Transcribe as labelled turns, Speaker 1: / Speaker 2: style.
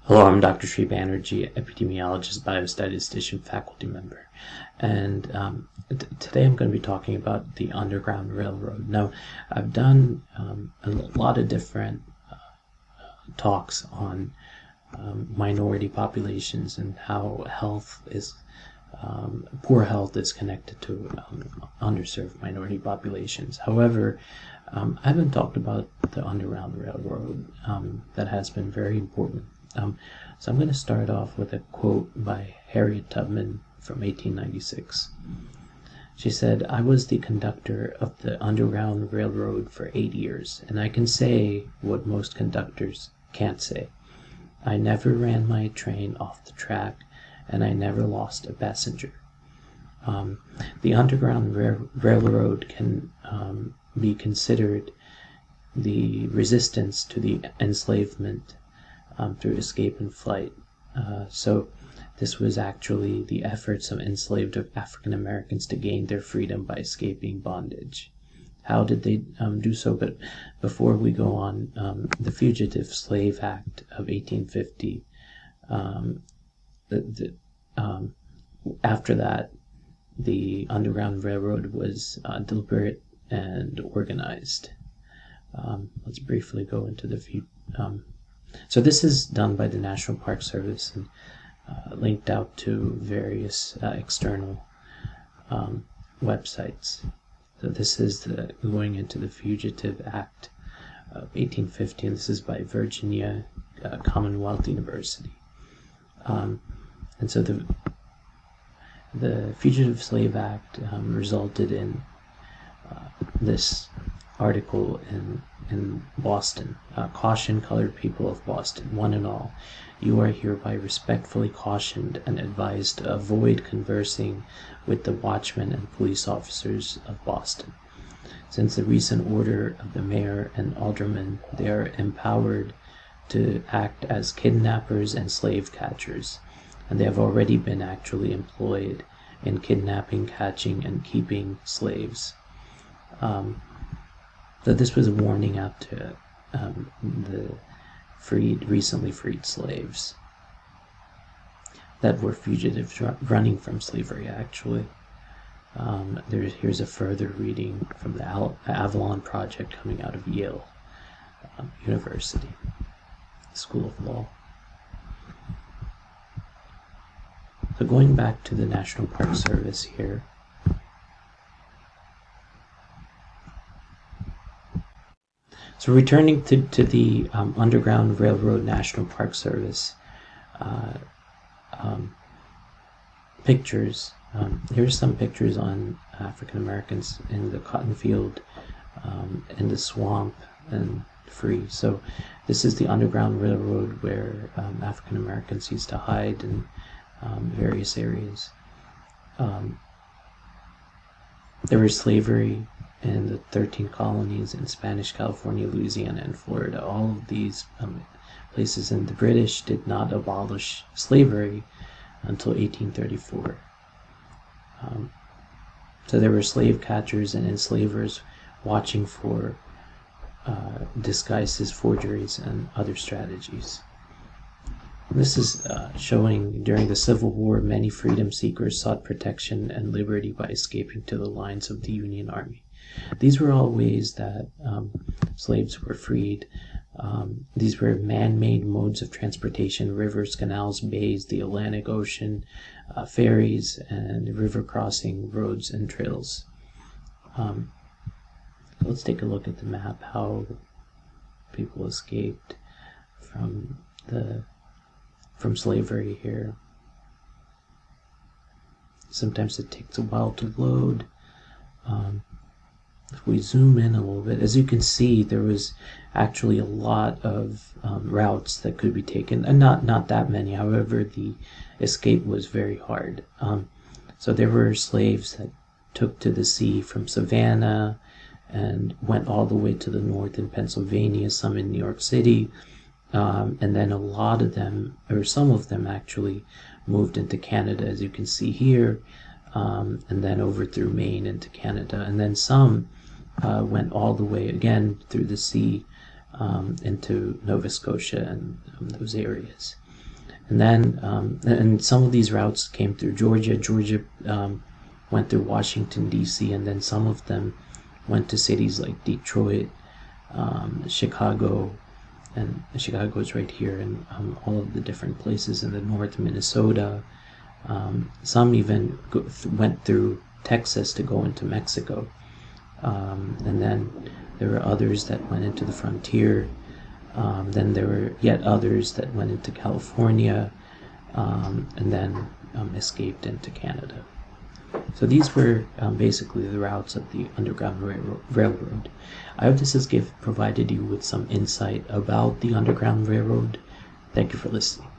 Speaker 1: Hello, I'm Dr. Sri Banerjee, epidemiologist, biostatistician, faculty member, and today I'm going to be talking about the Underground Railroad. Now, I've done a lot of different talks on minority populations and how poor health is connected to underserved minority populations. However, I haven't talked about the Underground Railroad that has been very important. So I'm going to start off with a quote by Harriet Tubman from 1896. She said, "I was the conductor of the Underground Railroad for 8 years, and I can say what most conductors can't say. I never ran my train off the track, and I never lost a passenger." The Underground Railroad can be considered the resistance to the enslavement through escape and flight. So this was actually the efforts of enslaved African Americans to gain their freedom by escaping bondage. How did they do so? But before we go on, the Fugitive Slave Act of 1850, after that, the Underground Railroad was deliberate and organized. Let's briefly go into the So this is done by the National Park Service and linked out to various external websites. So this is going into the Fugitive Act of 1850, and this is by Virginia Commonwealth University. And so the Fugitive Slave Act resulted in this article in Boston. "Caution, colored people of Boston, one and all. You are hereby respectfully cautioned and advised to avoid conversing with the watchmen and police officers of Boston. Since the recent order of the mayor and aldermen, they are empowered to act as kidnappers and slave catchers, and they have already been actually employed in kidnapping, catching, and keeping slaves." So this was a warning out to the recently freed slaves that were fugitives running from slavery, actually. Here's a further reading from the Avalon Project coming out of Yale University School of Law. So going back to the National Park Service here, so returning to the Underground Railroad National Park Service pictures, here's some pictures on African Americans in the cotton field, in the swamp, and free. So this is the Underground Railroad where African Americans used to hide in various areas. There was slavery in the 13 colonies in Spanish California, Louisiana, and Florida. All of these places, and the British did not abolish slavery until 1834. So there were slave catchers and enslavers watching for disguises, forgeries, and other strategies. This is showing during the Civil War, many freedom seekers sought protection and liberty by escaping to the lines of the Union Army. These were all ways that slaves were freed. These were man-made modes of transportation: rivers, canals, bays, the Atlantic Ocean, ferries, and river crossing roads and trails. Let's take a look at the map, how people escaped from slavery here. Sometimes it takes a while to load. If we zoom in a little bit, as you can see, there was actually a lot of routes that could be taken, and not that many. However, the escape was very hard. So there were slaves that took to the sea from Savannah and went all the way to the north in Pennsylvania, some in New York City, and then a lot of them, or some of them actually, moved into Canada, as you can see here, and then over through Maine into Canada, and then some went all the way again through the sea into Nova Scotia and those areas. And then and some of these routes came through Georgia. Georgia went through Washington, D.C., and then some of them went to cities like Detroit, Chicago, and Chicago is right here, and all of the different places in the north, Minnesota. Some even went through Texas to go into Mexico. And then there were others that went into the frontier. Then there were yet others that went into California, and then escaped into Canada. So these were basically the routes of the Underground Railroad. I hope this has provided you with some insight about the Underground Railroad. Thank you for listening.